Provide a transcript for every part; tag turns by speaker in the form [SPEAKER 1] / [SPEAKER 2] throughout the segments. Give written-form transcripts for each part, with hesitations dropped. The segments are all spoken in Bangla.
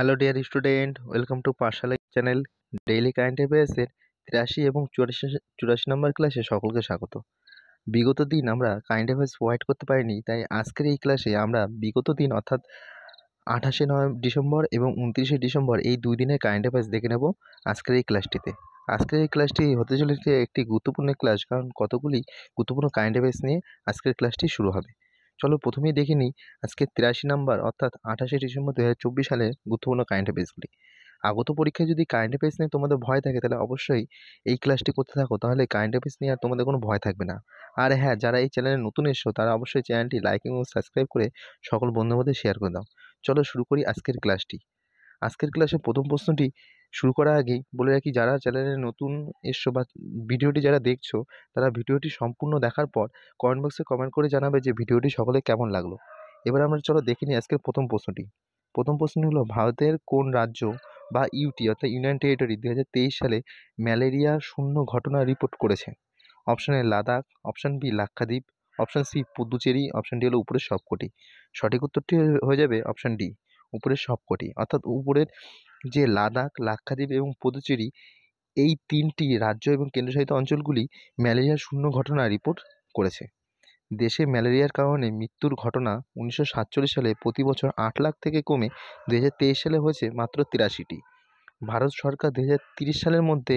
[SPEAKER 1] Hello dear student, welcome to Pathsala channel. Daily current অ্যাফেয়ার্সের 83 এবং 84 নম্বর ক্লাসে সকলকে স্বাগত। বিগত দিন আমরা কারেন্ট অ্যাফেয়ার্স প্রোভাইড করতে পারিনি, তাই আজকের এই ক্লাসে আমরা বিগত দিন অর্থাৎ 28শে ডিসেম্বর এবং 29শে ডিসেম্বর এই 2 দিনের কারেন্ট অ্যাফেয়ার্স দেখে নেব আজকের এই ক্লাসটিতে। আজকের এই ক্লাসটি হতে চলেছে একটি গুরুত্বপূর্ণ ক্লাস, কারণ কতগুলি গুরুত্বপূর্ণ কারেন্ট অ্যাফেয়ার্স নিয়ে আজকের ক্লাসটি শুরু হবে। চলো প্রথমেই দেখে নিই আজকে 83 নম্বর অর্থাৎ 28শে ডিসেম্বর 2024 সালের গুরুত্বপূর্ণ কারেন্ট অ্যাফেয়ার্সগুলি। আগত পরীক্ষায় যদি কারেন্ট অ্যাফেয়ার্স নিয়ে তোমাদের ভয় থাকে, তাহলে অবশ্যই এই ক্লাসটি করতে থাকো, তাহলে কারেন্ট অ্যাফেয়ার্স নিয়ে আর তোমাদের কোনো ভয় থাকবে না। আর হ্যাঁ, যারা এই চ্যানেলে নতুন এসছো তারা অবশ্যই চ্যানেলটি লাইক এবং সাবস্ক্রাইব করে সকল বন্ধুদের মধ্যে শেয়ার করে দাও। চলো শুরু করি আজকের ক্লাসটি। আজকের ক্লাসের প্রথম প্রশ্নটি শুরু করার আগেই বলে রাখি, যারা চ্যানেলে নতুন এসছো বা ভিডিওটি যারা দেখছো, তারা ভিডিওটি সম্পূর্ণ দেখার পর কমেন্ট বক্সে কমেন্ট করে জানাবে যে ভিডিওটি সকলে কেমন লাগলো। এবার আমরা চলো দেখে নিই আজকের প্রথম প্রশ্নটি। প্রথম প্রশ্ন হলো, ভারতের কোন রাজ্য বা ইউটি অর্থাৎ ইউনিয়ন টেরিটরি 2023 সালে ম্যালেরিয়া শূন্য ঘটনা রিপোর্ট করেছে? Option A Ladakh, option B Lakshadweep, option C Puducherry, option D হলো উপরের সবকটি। সঠিক উত্তরটি হয়ে যাবে অপশন ডি, উপরের সবকটি। অর্থাৎ উপরের যে লাদাখ, লাক্ষাদ্বীপ এবং পুদুচেরি, এই 3টি রাজ্য এবং কেন্দ্রশাসিত অঞ্চলগুলি ম্যালেরিয়া শূন্য ঘটনা রিপোর্ট করেছে। দেশে ম্যালেরিয়ার কারণে মৃত্যুর ঘটনা 1947 সালে প্রতি বছর 8 লাখ থেকে কমে 2023 সালে হয়েছে মাত্র 83টি। ভারত সরকার 2030 সালের মধ্যে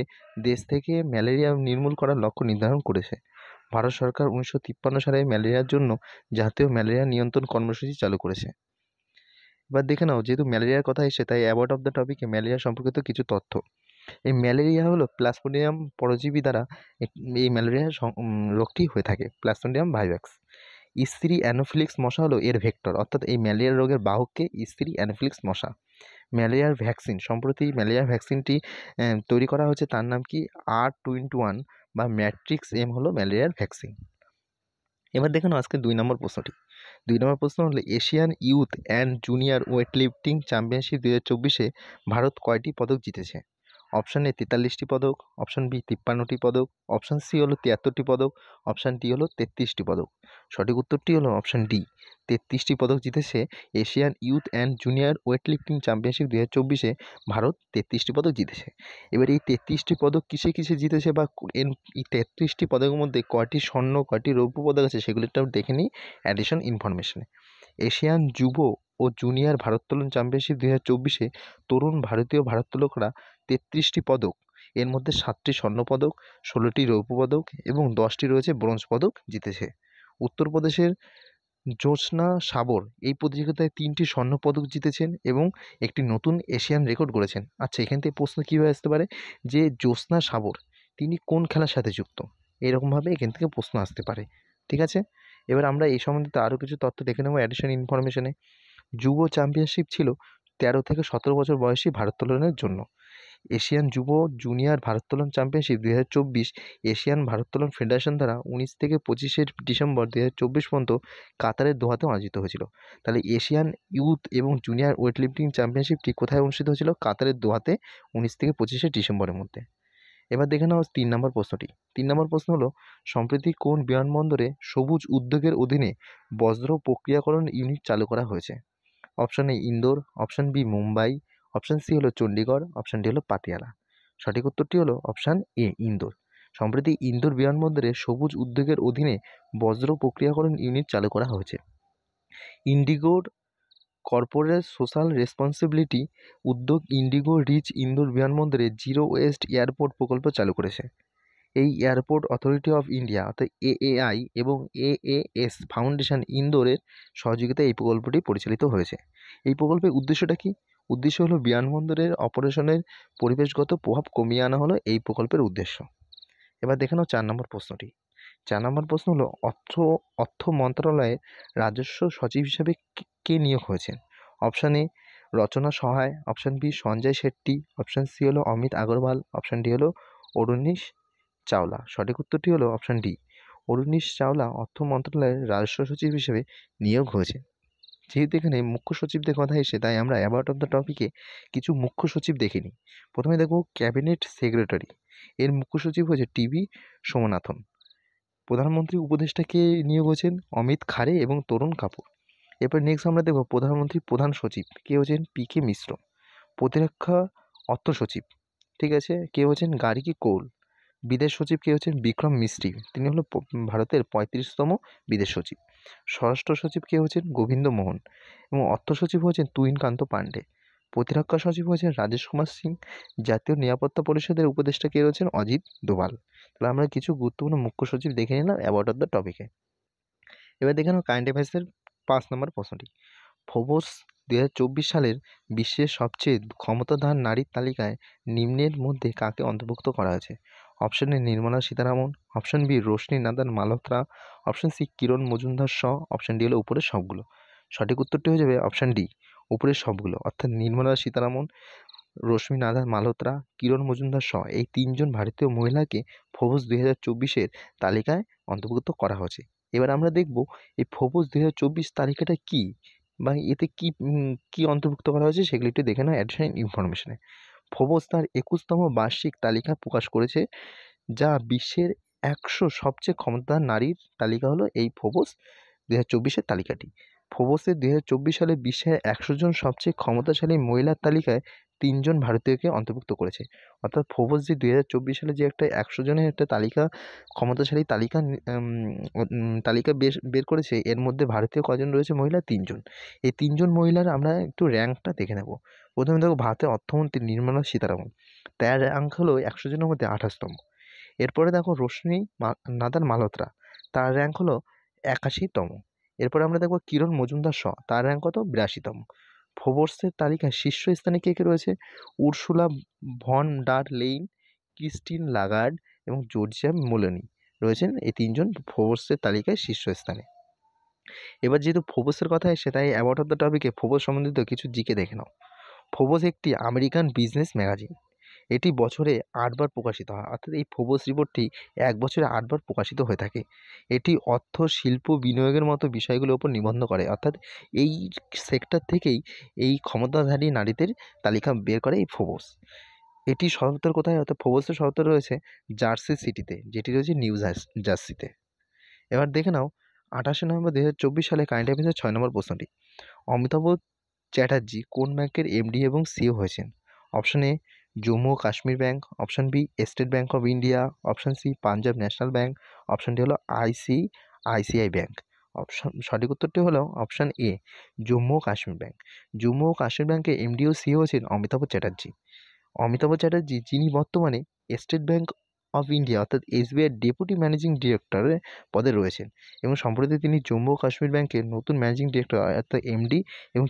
[SPEAKER 1] দেশ থেকে ম্যালেরিয়া নির্মূল করার লক্ষ্য নির্ধারণ করেছে। ভারত সরকার 1953 সালে ম্যালেরিয়ার জন্য জাতীয় ম্যালেরিয়া নিয়ন্ত্রণ কর্মসূচি চালু করেছে। এবার দেখে নাও, যেহেতু ম্যালেরিয়ার কথা এসে, তাই অ্যাবাউট অফ দ্য টপিকে ম্যালেরিয়া সম্পর্কিত কিছু তথ্য। এই ম্যালেরিয়া হলো প্লাজমোডিয়াম পরজীবী দ্বারা এই ম্যালেরিয়া রোগটি হয়ে থাকে, প্লাজমোডিয়াম ভাইরাক্স। স্ত্রী অ্যানোফিলিক্স মশা হলো এর ভেক্টর, অর্থাৎ এই ম্যালেরিয়া রোগের বাহককে স্ত্রী অ্যানোফিলিক্স মশা। ম্যালেরিয়ার ভ্যাকসিন, সম্প্রতি ম্যালেরিয়ার ভ্যাকসিনটি তৈরি করা হয়েছে, তার নাম কি R21 বা ম্যাট্রিক্স এম হলো ম্যালেরিয়ার ভ্যাকসিন। এবার দেখে নাও আজকে 2 নম্বর প্রশ্নটি। 2 নম্বর প্রশ্ন হলো, Asian youth and junior weight lifting championship 2024-এ ভারত কয়টি পদক জিতেছে? অপশন এ 43টি পদক, অপশন বি 53টি পদক, অপশন সি হলো 73টি পদক, অপশন ডি হলো 33টি পদক। সঠিক উত্তরটি হলো অপশন ডি, 33টি পদক জিতেছে Asian youth and junior weight lifting championship 2024-এ ভারত 33টি পদক জিতেছে। এবার এই 33টি পদক কিসে কিসে জিতেছে, বা এই 33টি পদকের মধ্যে কয়টি স্বর্ণ, কয়টি রৌপ্য পদক আছে, সেগুলিটাও দেখে নিই অ্যাডিশন ইনফরমেশনে। এশিয়ান যুব ও জুনিয়র ভারোত্তোলন চ্যাম্পিয়নশিপ 2024-এ তরুণ ভারতীয় ভারোত্তোলকরা 33টি পদক, এর মধ্যে 7টি স্বর্ণপদক, 16টি রৌপ্য পদক এবং 10টি রয়েছে ব্রোঞ্জ পদক জিতেছে। উত্তরপ্রদেশের জ্যোৎস্না সাবর এই প্রতিযোগিতায় 3টি স্বর্ণপদক জিতেছেন এবং একটি নতুন এশিয়ান রেকর্ড গড়েছেন। আচ্ছা, এখান থেকে প্রশ্ন কীভাবে আসতে পারে যে জ্যোৎস্না সাবর তিনি কোন খেলার সাথে যুক্ত, এরকমভাবে এখান থেকে প্রশ্ন আসতে পারে। ঠিক আছে, এবার আমরা এই সম্বন্ধিত আরও কিছু তথ্য দেখে নেব অ্যাডিশন ইনফরমেশনে। যুব চ্যাম্পিয়নশিপ ছিল 13 থেকে 17 বছর বয়সী ভারোত্তোলনের জন্য। এশিয়ান যুব জুনিয়র ভারোত্তোলন চ্যাম্পিয়নশিপ 2024 এশিয়ান ভারোত্তোলন ফেডারেশন দ্বারা 19 থেকে 25শে ডিসেম্বর 2024 পর্যন্ত কাতারের দোহাতে আয়োজিত হয়েছিল। তাহলে এশিয়ান ইউথ এবং জুনিয়র ওয়েট লিফটিং চ্যাম্পিয়নশিপটি কোথায় অনুষ্ঠিত হয়েছিল? কাতারের দোহাতে 19 থেকে 25শে ডিসেম্বরের মধ্যে। এবার দেখে নাও 3 নম্বর প্রশ্নটি। 3 নম্বর প্রশ্ন হলো, সম্প্রতি কোন বিমানবন্দরে সবুজ উদ্যোগের অধীনে বজ্র প্রক্রিয়াকরণ ইউনিট চালু করা হয়েছে? Option A Indore, option B Mumbai, option C হলো চণ্ডীগড়, অপশন ডি হলো পাতিয়ালা। সঠিক উত্তরটি হলো অপশন এ ইন্দোর। সম্প্রতি ইন্দোর বিমানবন্দরে সবুজ উদ্যোগের অধীনে বজ্র প্রক্রিয়াকরণ ইউনিট চালু করা হয়েছে। ইন্ডিগোর কর্পোরেট সোশ্যাল রেসপন্সিবিলিটি উদ্যোগ ইন্ডিগো রিচ ইন্দোর বিমানবন্দরে জিরো ওয়েস্ট এয়ারপোর্ট প্রকল্প চালু করেছে। এই এয়ারপোর্ট অথরিটি অফ ইন্ডিয়া অর্থাৎ এএআই এবং এএএস ফাউন্ডেশন ইন্দোরের সহযোগিতায় এই প্রকল্পটি পরিচালিত হয়েছে। এই প্রকল্পের উদ্দেশ্যটা কি? উদ্দেশ্য হলো বিমানবন্দরের অপারেশনের পরিবেশগত প্রভাব কমিয়ে আনা হলো এই প্রকল্পের উদ্দেশ্য। এবার দেখে নাও 4 নম্বর প্রশ্নটি। 4 নম্বর প্রশ্ন হলো, অর্থ মন্ত্রণালয়ের রাজস্ব সচিব হিসেবে কে নিয়োগ হয়েছেন? Option A Rachna Sahay, option B Sanjay Shetty, option C হলো অমিত আগরওয়াল, অপশান ডি হলো অরুণীশ চাওলা। সঠিক উত্তরটি হলো অপশান ডি, অরুণীশ চাওলা অর্থ মন্ত্রণালয়ের রাজস্ব সচিব হিসেবে নিয়োগ হয়েছে। যেহেতু এখানে মুখ্য সচিবদের কথা এসে, তাই আমরা অ্যাবাউট অফ দ্য টপিকে কিছু মুখ্য সচিব দেখে নিই। প্রথমে দেখব ক্যাবিনেট সেক্রেটারি, এর মুখ্য সচিব হয়েছে টিবি সোমনাথন। প্রধানমন্ত্রী উপদেষ্টাকে নিয়োগ হয়েছেন অমিত খারে এবং তরুণ কাপুর। এরপর নেক্সট আমরা দেখব প্রধানমন্ত্রী প্রধান সচিব, কে হচ্ছেন পি কে মিশ্র। প্রতিরক্ষা অর্থ সচিব, ঠিক আছে, কে হচ্ছেন গার্গী কৌল। বিদেশ সচিব কে হচ্ছেন বিক্রম মিস্ত্রি, তিনি হলো ভারতের 35তম বিদেশ সচিব। স্বরাষ্ট্র সচিব কে হচ্ছেন গোবিন্দ মোহন এবং অর্থ সচিব হচ্ছেন তুহিনকান্ত পান্ডে। প্রতিরক্ষা সচিব হচ্ছেন রাজেশ কুমার সিং। জাতীয় নিরাপত্তা পরিষদের উপদেষ্টা কে রয়েছেন অজিত দোভাল। তাহলে আমরা কিছু গুরুত্বপূর্ণ মুখ্য সচিব দেখে নিলাম অ্যাবাউট অফ দ্য টপিকে। এবার দেখে নাও কারেন্ট অ্যাফেয়ার্সের 5 নম্বর প্রশ্নটি। ফোর্বস 2024 সালের বিশ্বের সবচেয়ে ক্ষমতাধর নারীর তালিকায় নিম্নের মধ্যে কাকে অন্তর্ভুক্ত করা হয়েছে? Option A Nirmala Sitharaman, option B Roshni Nadar Malhotra, option C Kiran Mazumdar Shaw, option D হলো উপরের সবগুলো। সঠিক উত্তরটি হয়ে যাবে অপশন ডি, উপরের সবগুলো, অর্থাৎ নির্মলা সীতারামন, রশ্মি নাদান মালহোত্রা, কিরণ মজুমদার শ এই 3জন ভারতীয় মহিলাকে ফোর্বস 2024-এর তালিকায় অন্তর্ভুক্ত করা হয়েছে। এবার আমরা দেখব এই ফোর্বস 2024 তালিকাটা কি বা এতে কি কি অন্তর্ভুক্ত করা হয়েছে সেগুলি একটু দেখে নাও অ্যাডিশনাল ইনফরমেশনে। ফোর্বস তার 21তম বার্ষিক তালিকা প্রকাশ করেছে, যা বিশ্বের 100 সবচেয়ে ক্ষমতাধর নারীর তালিকা হলো এই ফোর্বস 2024-এর তালিকাটি। ফোর্বসের 2024 সালে বিশ্বের 100 জন সবচেয়ে ক্ষমতাশালী মহিলার তালিকায় 3জন ভারতীয়কে অন্তর্ভুক্ত করেছে। অর্থাৎ ফোর্বস যে 2024 সালে যে একটা 100 জনের একটা তালিকা, ক্ষমতাশালী তালিকা তালিকা বের করেছে, এর মধ্যে ভারতীয় কজন রয়েছে মহিলা? 3জন। এই 3জন মহিলার আমরা একটু র্যাঙ্কটা দেখে নেব। প্রথমে দেখো ভারতের অর্থমন্ত্রী নির্মলা সীতারামন, তার র্যাঙ্ক হলো 100 জনের মধ্যে 28তম। এরপরে দেখো রোশনি নাদান মালহোত্রা, তার র্যাঙ্ক হলো 81তম। এরপরে আমরা দেখব কিরণ মজুমদার শ, তার র্যাঙ্ক কত? 82তম। ফোর্বসের তালিকায় শীর্ষস্থানে কে কে রয়েছে? Ursula von der Leyen, Christine Lagarde এবং জর্জিয়া মেলোনি রয়েছেন এই 3জন ফোর্বসের তালিকায় শীর্ষস্থানে। এবার যেহেতু ফোর্বসের কথা এসে, তাই অ্যাবাউট অফ দ্য টপিকে ফোর্বস সম্বন্ধিত কিছু জিকে দেখে নাও। ফোর্বস একটি আমেরিকান বিজনেস ম্যাগাজিন। এটি বছরে 8 বার প্রকাশিত হয়, অর্থাৎ এই ফোর্বস রিপোর্টটি এক বছরে 8 বার প্রকাশিত হয়ে থাকে। এটি অর্থ, শিল্প, বিনিয়োগের মতো বিষয়গুলোর উপর নিবন্ধ করে, অর্থাৎ এই সেক্টর থেকেই এই ক্ষমতাধারী নারীদের তালিকা বের করে এই ফোর্বস। এটি সদর কোথায়? অর্থাৎ ফোর্বসের সদর রয়েছে জার্সি সিটিতে, যেটি রয়েছে নিউ জার্সিতে। এবার দেখে নাও 28শে নভেম্বর 2024 সালে কারেন্ট অ্যাফেয়ার্সের 6 নম্বর প্রশ্নটি। অমিতাভ চ্যাটার্জি কোন ব্যাংকের এমডি এবং সিইও হয়েছেন? অপশন এ জম্মু ও Kashmir bank, option B State Bank of India, option C Punjab National Bank, option D হলো আইসিআইসিআই ব্যাংক। সঠিক উত্তরটি হলো অপশন এ জম্মু ও কাশ্মীর ব্যাংক। জম্মু ও কাশ্মীর ব্যাংকের এমডি ও সিইও হচ্ছেন অমিতাভ চ্যাটার্জি। অমিতাভ চ্যাটার্জি, যিনি বর্তমানে স্টেট ব্যাংক অফ ইন্ডিয়া অর্থাৎ এসবিআইয়ের ডেপুটি ম্যানেজিং ডিরেক্টরের পদে রয়েছেন এবং সম্প্রতি তিনি জম্মু ও কাশ্মীর ব্যাংকের নতুন ম্যানেজিং ডিরেক্টর অর্থাৎ এমডি এবং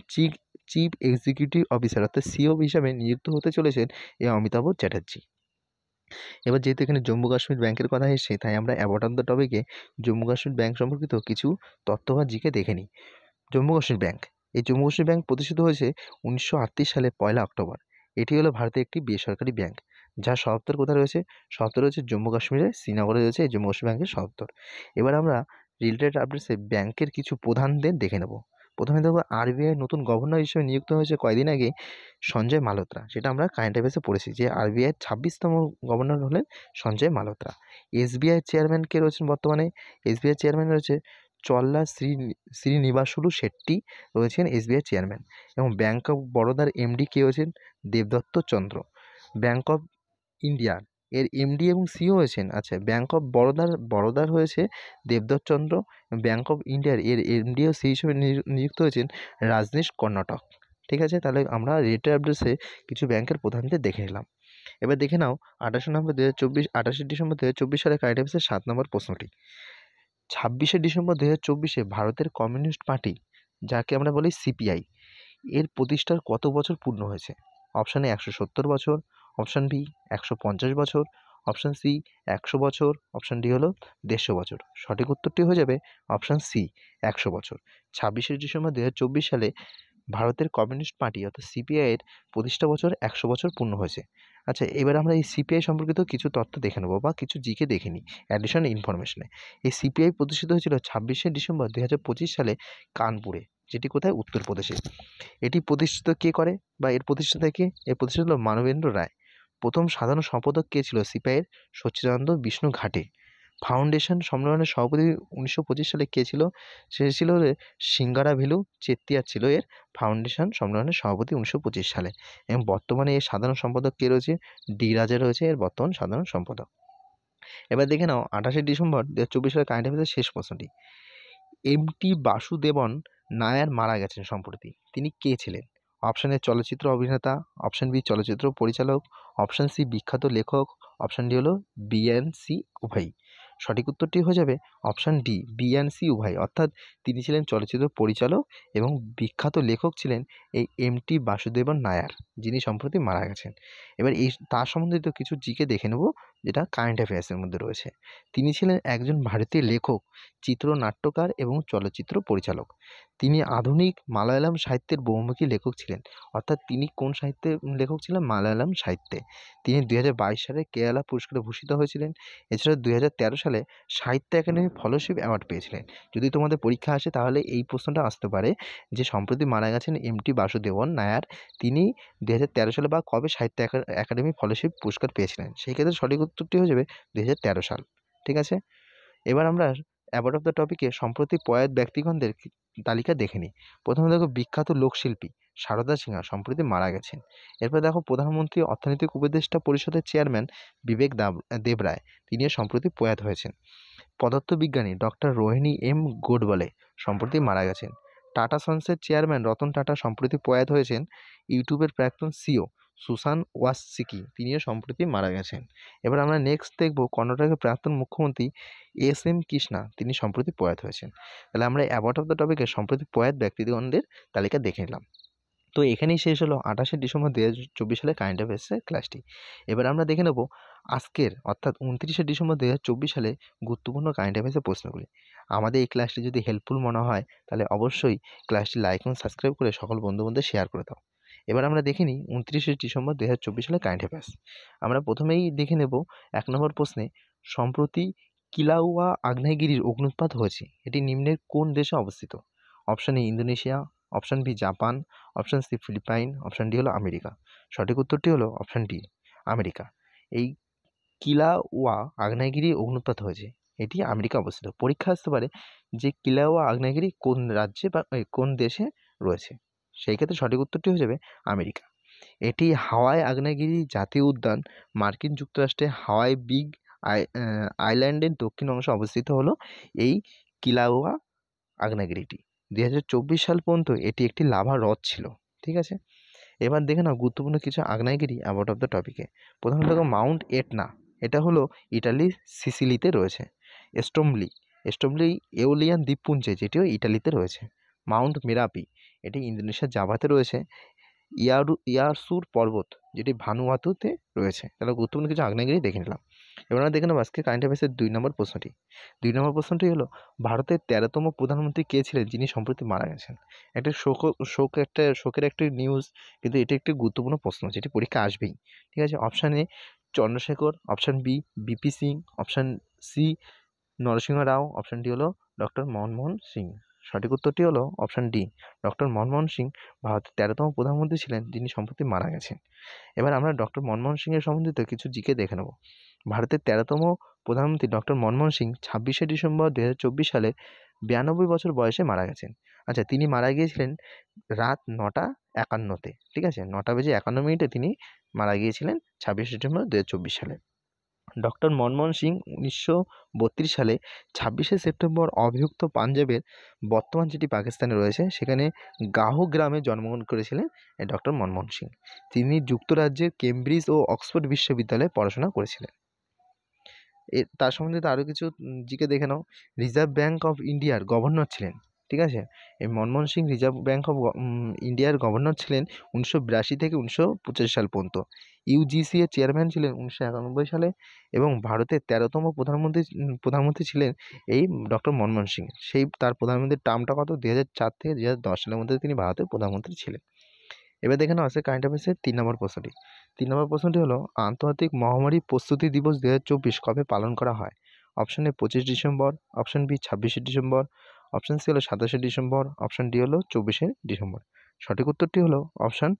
[SPEAKER 1] চিফ এক্সিকিউটিভ অফিসার অর্থাৎ সিও হিসাবে নিযুক্ত হতে চলেছেন এই অমিতাভ চ্যাটার্জি। এবার যেহেতু এখানে জম্মু কাশ্মীর ব্যাংকের কথা এসেছে, তাই আমরা অ্যাবাউট অফ দ্য টপিকে জম্মু কাশ্মীর ব্যাংক সম্পর্কিত কিছু তথ্য বা জিকে দেখে নিই। জম্মু কাশ্মীর ব্যাংক, এই জম্মু কাশ্মীর ব্যাংক প্রতিষ্ঠিত হয়েছে 1938 সালে 1 অক্টোবর। এটি হলো ভারতের একটি বেসরকারি ব্যাংক, যার সদর কোথায় রয়েছে? সদর রয়েছে জম্মু কাশ্মীরের শ্রীনগরে রয়েছে এই জম্মু কাশ্মীর ব্যাংকের সদর। এবার আমরা রিলেটেড আপডেটসে ব্যাংকের কিছু প্রধানদের দেখে নেব। প্রথমে দেখব আরবিআই নতুন গভর্নর হিসেবে নিযুক্ত হয়েছে কয়দিন আগে সঞ্জয় মালহোত্রা, যেটা আমরা কারেন্ট অ্যাফেয়ার্সে পড়েছি যে আরবিআইয়ের 26তম গভর্নর হলেন সঞ্জয় মালহোত্রা। এসবিআই চেয়ারম্যান কে রয়েছেন বর্তমানে? এসবিআই চেয়ারম্যান রয়েছে চল্লা শ্রীনিবাসুলু শেট্টি রয়েছেন এসবিআই চেয়ারম্যান এবং ব্যাংক অফ বরোদার এমডি কে হয়েছেন দেবদত্ত চন্দ্র। ব্যাংক অফ ইন্ডিয়া এর এমডি এবং সিও হয়েছেন, আচ্ছা, ব্যাংক অফ বরোদার হয়েছে দেবদত্ত চন্দ্র, ব্যাংক অফ ইন্ডিয়ার এর এমডি ও সি হিসেবে নিযুক্ত হয়েছেন রাজনীশ কর্ণাটক। ঠিক আছে, তাহলে আমরা রিলেটেড আপডেটসে কিছু ব্যাংকের প্রধানদের দেখে নিলাম। এবার দেখে নাও 28শে ডিসেম্বর 2024 সালে কারেন্ট অ্যাফেয়ার্সের 7 নম্বর প্রশ্নটি। 26শে ডিসেম্বর 2024-এ ভারতের কমিউনিস্ট পার্টি, যাকে আমরা বলি সিপিআই, এর প্রতিষ্ঠার কত বছর পূর্ণ হয়েছে? অপশান এ 170 বছর, অপশান বি 150 বছর, অপশান সি 100 বছর, অপশান ডি হলো 150 বছর। সঠিক উত্তরটি হয়ে যাবে অপশান সি 100 বছর। 26শে ডিসেম্বর 2024 সালে ভারতের কমিউনিস্ট পার্টি অর্থাৎ সিপিআইয়ের প্রতিষ্ঠা বছর 100 বছর পূর্ণ হয়েছে। আচ্ছা, এবার আমরা এই সিপিআই সম্পর্কিত কিছু তথ্য দেখে নেব বা কিছু জিকে দেখে নিই অ্যাডিশনাল ইনফরমেশনে। এই সিপিআই প্রতিষ্ঠিত হয়েছিল 26শে ডিসেম্বর 2025 সালে কানপুরে, যেটি কোথায়? উত্তরপ্রদেশে। এটি প্রতিষ্ঠিত কে করে বা এর প্রতিষ্ঠাতা কে? এর প্রতিষ্ঠাতা হলো মানবেন্দ্র রায়। প্রথম সাধারণ সম্পাদক কে ছিল সিপিআইয়ের? সচ্চিদানন্দ বিষ্ণু ঘাটে। ফাউন্ডেশন সম্মেলনের সভাপতি 1925 সালে কে ছিল? সে ছিল সিঙ্গারাভেলু চেত্তিয়ার ছিল এর ফাউন্ডেশন সম্মেলনের সভাপতি 1925 সালে। এবং বর্তমানে এর সাধারণ সম্পাদক কে রয়েছে? ডি রাজা রয়েছে এর বর্তমান সাধারণ সম্পাদক। এবার দেখে নাও 28শে ডিসেম্বর 2024 সালে কারেন্ট অ্যাফেয়ার্সের শেষ প্রশ্নটি। এম.টি. বাসুদেবন নায়ার মারা গেছেন সম্প্রতি। তিনি কে ছিলেন? অপশন এ চলচ্চিত্র অভিনেতা, অপশন বি চলচ্চিত্র পরিচালক, অপশন সি বিখ্যাত লেখক, অপশন ডি হলো বি অ্যান্ড সি উভয়ই। সঠিক উত্তরটি হয়ে যাবে option D, B and C উভয়। অর্থাৎ তিনি ছিলেন চলচ্চিত্র পরিচালক এবং বিখ্যাত লেখক ছিলেন এই এম.টি. বাসুদেবন নায়ার, যিনি সম্প্রতি মারা গেছেন। এবার এই তার সম্বন্ধিত কিছু জিকে দেখে নেব, যেটা কারেন্ট অ্যাফেয়ার্সের মধ্যে রয়েছে। তিনি ছিলেন একজন ভারতীয় লেখক, চিত্রনাট্যকার এবং চলচ্চিত্র পরিচালক। তিনি আধুনিক মালয়ালম সাহিত্যের বহুমুখী লেখক ছিলেন। অর্থাৎ তিনি কোন সাহিত্যের লেখক ছিলেন? মালয়ালম সাহিত্যে। তিনি 2022 সালে কেরালা পুরস্কারে ভূষিত হয়েছিলেন। এছাড়া 2013 সালে সাহিত্য একাডেমি ফেলোশিপ অ্যাওয়ার্ড পেয়েছিলেন। যদি তোমাদের পরীক্ষা আসে তাহলে এই প্রশ্নটা আসতে পারে যে সম্প্রতি মারা গেছেন এম.টি. বাসুদেবন নায়ার, তিনি 2013 সালে বা কবে সাহিত্য একাডেমি ফেলোশিপ পুরস্কার পেয়েছিলেন? সেই ক্ষেত্রে সঠিক উত্তরটি হয়ে যাবে 2013 সাল। ঠিক আছে? এবার আমরা অ্যাওয়ার্ড অফ দ্য টপিকে সম্প্রতি প্রয়াত ব্যক্তিগণদের তালিকা দেখে নিই। প্রথমে দেখো বিখ্যাত লোকশিল্পী সারদা সিনহা সম্প্রতি মারা গেছেন। এরপর দেখো প্রধানমন্ত্রী অর্থনৈতিক উপদেষ্টা পরিষদের চেয়ারম্যান বিবেক দেবরায়, তিনিও সম্প্রতি প্রয়াত হয়েছেন। পদার্থবিজ্ঞানী ডক্টর রোহিণী এম গোডবলে সম্প্রতি মারা গেছেন। টাটা সন্সের চেয়ারম্যান রতন টাটা সম্প্রতি প্রয়াত হয়েছেন। ইউটিউবের প্রাক্তন সিও সুশান ওয়াসিকি, তিনিও সম্প্রতি মারা গেছেন। এবার আমরা নেক্সট দেখব কর্ণাটকের প্রাক্তন মুখ্যমন্ত্রী এস.এম. কৃষ্ণা, তিনি সম্প্রতি প্রয়াত হয়েছেন। তাহলে আমরা অ্যাওয়ার্ড অফ দ্য টপিকে সম্প্রতি প্রয়াত ব্যক্তিগণদের তালিকা দেখে নিলাম। তো এখানেই শেষ হলো 28শে ডিসেম্বর 2024 সালে কারেন্ট অ্যাফেয়ার্সের ক্লাসটি। এবার আমরা দেখে নেব আজকের অর্থাৎ 29শে ডিসেম্বর 2024 সালে গুরুত্বপূর্ণ কারেন্ট অ্যাফেয়ার্সের প্রশ্নগুলি। আমাদের এই ক্লাসটি যদি হেল্পফুল মনে হয় তাহলে অবশ্যই ক্লাসটি লাইক এবং সাবস্ক্রাইব করে সকল বন্ধুদের শেয়ার করে দাও। এবার আমরা দেখে নিই 29শে ডিসেম্বর 2024 সালে কারেন্ট অ্যাফেয়ার্স। আমরা প্রথমেই দেখে নেব 1 নম্বর প্রশ্নে, সম্প্রতি কিলাউয়া আগ্নেয়গিরির অগ্ন্যুৎপাত হয়েছে, এটি নিম্নের কোন দেশে অবস্থিত? Option A Indonesia, option B Japan, option C Philippines, option D হলো আমেরিকা। সঠিক উত্তরটি হলো অপশন ডি, আমেরিকা। এই কিলাউয়া আগ্নেয়গিরি অগ্ন্যুৎপাত হয়েছে, এটি আমেরিকা অবস্থিত। পরীক্ষা আসতে পারে যে কিলাউয়া আগ্নেয়গিরি কোন রাজ্যে বা কোন দেশে রয়েছে, সেই ক্ষেত্রে সঠিক উত্তরটি হয়ে যাবে আমেরিকা। এটি হাওয়াই আগ্নেয়গিরি জাতীয় উদ্যান, মার্কিন যুক্তরাষ্ট্রে হাওয়াই বিগ আইল্যান্ডের দক্ষিণ অংশে অবস্থিত হলো এই কিলাউয়া আগ্নেয়গিরিটি। 2024 সাল পর্যন্ত এটি একটি লাভা হ্রদ ছিল। ঠিক আছে? এবার দেখে নাও গুরুত্বপূর্ণ কিছু আগ্নেয়গিরি অ্যাওয়ার্ড অফ দ্য টপিকে। প্রথমে দেখো মাউন্ট এটনা, এটা হলো ইটালির সিসিলিতে রয়েছে। এস্টোমলি এওলিয়ান দ্বীপপুঞ্জে, যেটিও ইটালিতে রয়েছে। মাউন্ট মেরাপি, এটি ইন্দোনেশিয়ার জাভাতে রয়েছে। ইয়ারসুর পর্বত, যেটি ভানুয়াতুতে রয়েছে। তাহলে গুরুত্বপূর্ণ কিছু আগ্নেয়গিরি দেখে নিলাম। এবার আমরা দেখে নেব আজকে কারেন্ট অ্যাফেয়ার্সের 2 নম্বর প্রশ্নটি। 2 নম্বর প্রশ্নটি হলো ভারতের 13তম প্রধানমন্ত্রী কে ছিলেন যিনি সম্প্রতি মারা গেছেন? একটা শোকের একটি নিউজ, কিন্তু এটি একটি গুরুত্বপূর্ণ প্রশ্ন যেটি পরীক্ষা আসবেই। ঠিক আছে? Option A Chandrashekhar, option B VP Singh, option C Narasimha Rao, option D হলো ডক্টর মনমোহন সিং। সঠিক উত্তরটি হলো option D, doctor Manmohan Singh ভারতের 13তম প্রধানমন্ত্রী ছিলেন যিনি সম্প্রতি মারা গেছেন। এবার আমরা ডক্টর মনমোহন সিংয়ের সম্বন্ধিত কিছু জিকে দেখে নেব। ভারতের 13তম প্রধানমন্ত্রী ডক্টর মনমোহন সিং 26শে ডিসেম্বর 2024 সালে 92 বছর বয়সে মারা গেছেন। আচ্ছা, তিনি মারা গিয়েছিলেন রাত 9:51-তে। ঠিক আছে? 9:51 তিনি মারা গিয়েছিলেন 26শে ডিসেম্বর 2024 সালে। ডক্টর মনমোহন সিং 1932 সালে 26শে সেপ্টেম্বর অবিভক্ত পাঞ্জাবের, বর্তমান যেটি পাকিস্তানে রয়েছে, সেখানে গাহো গ্রামে জন্মগ্রহণ করেছিলেন এই ডক্টর মনমোহন সিং। তিনি যুক্তরাজ্যের কেমব্রিজ ও অক্সফোর্ড বিশ্ববিদ্যালয়ে পড়াশোনা করেছিলেন। তার সম্বন্ধিত আরও কিছু জিকে দেখে নাও। রিজার্ভ ব্যাঙ্ক অফ ইন্ডিয়ার গভর্নর ছিলেন। ঠিক আছে? এই Manmohan Singh reserve bank of ইন্ডিয়ার গভর্নর ছিলেন 1982 থেকে 1985 সাল পর্যন্ত। ইউজিসি এর চেয়ারম্যান ছিলেন 1991 সালে এবং ভারতের 13তম প্রধানমন্ত্রী ছিলেন এই ডক্টর মনমোহন সিং। তার প্রধানমন্ত্রীর টার্মটা কত? 2004 থেকে 2010 সালের মধ্যে তিনি ভারতের প্রধানমন্ত্রী ছিলেন। এবার দেখে নাও আছে কারেন্ট অ্যাফেয়ার্সের 3 নম্বর প্রশ্নটি। 3 নম্বর প্রশ্নটি হলো আন্তর্জাতিক মহামারী প্রস্তুতি দিবস 2024 কবে পালন করা হয়? Option A 25 December, option B 26শে ডিসেম্বর, অপশন সি হলো 27শে ডিসেম্বর, অপশন ডি হলো 24শে ডিসেম্বর। সঠিক উত্তরটি হলো অপশন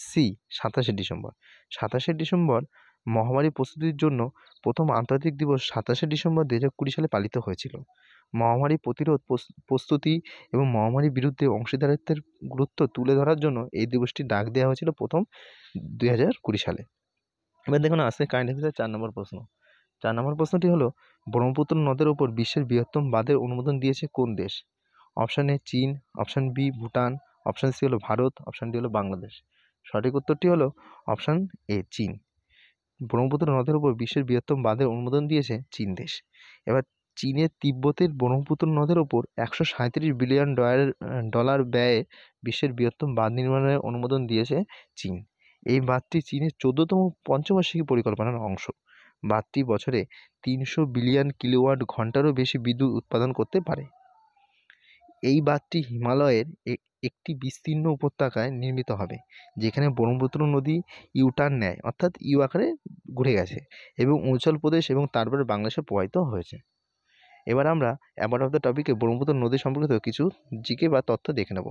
[SPEAKER 1] সি 27শে ডিসেম্বর। 27শে ডিসেম্বর মহামারী প্রস্তুতির জন্য প্রথম আন্তর্জাতিক দিবস 27শে ডিসেম্বর 2020 সালে পালিত হয়েছিল। মহামারী প্রতিরোধ প্রস্তুতি এবং মহামারীর বিরুদ্ধে অংশীদারিত্বের গুরুত্ব তুলে ধরার জন্য এই দিবসটি ডাক দেওয়া হয়েছিল প্রথম 2020 সালে। এবার দেখুন আজকে কারেন্ট অ্যাফেয়ার্সের 4 নম্বর প্রশ্ন। 4 নম্বর প্রশ্নটি হলো, ব্রহ্মপুত্র নদের ওপর বিশ্বের বৃহত্তম বাঁধের অনুমোদন দিয়েছে কোন দেশ? অপশান এ চীন, option B Bhutan, option C হলো ভারত, অপশান ডি হলো বাংলাদেশ। সঠিক উত্তরটি হলো অপশান এ চীন। ব্রহ্মপুত্র নদের উপর বিশ্বের বৃহত্তম বাঁধের অনুমোদন দিয়েছে চীন দেশ। এবার চীনের তিব্বতের ব্রহ্মপুত্র নদের ওপর 137 বিলিয়ন ডলার ব্যয়ে বিশ্বের বৃহত্তম বাঁধ নির্মাণের অনুমোদন দিয়েছে চীন। এই বাঁধটি চীনের 14তম পঞ্চবার্ষিকী পরিকল্পনার অংশ। বাঁধটি বছরে 300 বিলিয়ন কিলোওয়াট ঘন্টারও বেশি বিদ্যুৎ উৎপাদন করতে পারে। এই বাঁধটি হিমালয়ের একটি বিস্তীর্ণ উপত্যকায় নির্মিত হবে, যেখানে ব্রহ্মপুত্র নদী ইউটার্ন নেয়, অর্থাৎ ইউ আকারে ঘুরে গেছে, এবং অরুণাচল প্রদেশ এবং তারপরে বাংলাদেশে প্রবাহিত হয়েছে। এবার আমরা অ্যাবাউট অফ দ্য টপিকে ব্রহ্মপুত্র নদী সম্পর্কিত কিছু জিকে বা তথ্য দেখে নেব।